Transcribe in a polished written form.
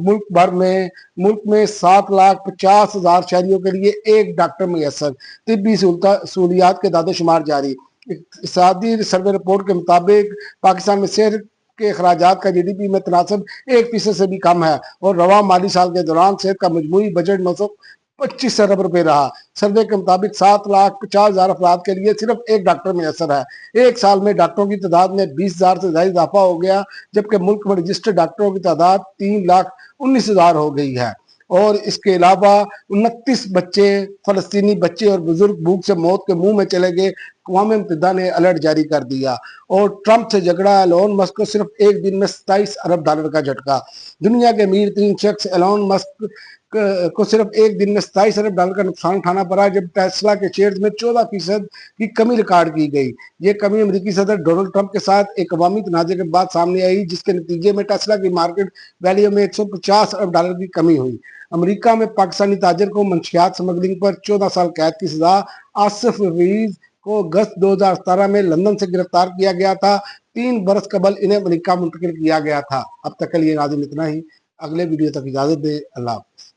ملک میں 7,50,000 شہریوں کے لیے ایک ڈاکٹر میسر، طبی سہولیات کے داد و شمار جاری۔ اقتصادی سروے رپورٹ کے مطابق پاکستان میں صحت کے اخراجات کا GDP میں تناسب 1% سے بھی کم ہے اور رواں مالی سال کے دوران صحت کا مجموعی بجٹ 925 ارب روپے رہا۔ سروے کے مطابق 7,50,000 افراد کے لیے صرف ایک ڈاکٹر میسر ہے۔ ایک سال میں ڈاکٹروں کی تعداد میں 20,000 سے زائد اضافہ ہو گیا، جبکہ ملک میں رجسٹرڈ ڈاکٹروں کی تعداد 3,19,000 ہو گئی ہے اور اس کے علاوہ 29 بچے فلسطینی بچے اور بزرگ بھوک سے موت کے منہ میں چلے گئے۔ اقوام متحدہ نے الرٹ جاری کر دیا اور ٹرمپ سے جھگڑا ایلون مسک کو صرف ایک دن میں 27 ارب ڈالر کا جھٹکا۔ دنیا کے امیر ترین شخص ایلون مسک کو صرف ایک دن میں 27 ارب ڈالر کا نقصان اٹھانا پڑا جب ٹیسلا کے شیئرز میں 14% کی کمی ریکارڈ کی گئی۔ یہ کمی امریکی صدر ڈونلڈ ٹرمپ کے ساتھ ایک عوامی تنازع کے بعد سامنے آئی، جس کے نتیجے میں ٹیسلا کی مارکیٹ ویلیو میں 150 ارب ڈالر کی کمی ہوئی۔ امریکہ میں پاکستانی تاجر کو منشیات سمگلنگ پر 14 سال قید کی سزا۔ آصف حفیظ کو اگست 2017 میں لندن سے گرفتار کیا گیا تھا۔ 3 برس قبل انہیں امریکہ منتقل کیا گیا تھا۔ اب تک کے لیے ناظرین اتنا ہی، اگلے ویڈیو تک اجازت دیں۔ اللہ حافظ۔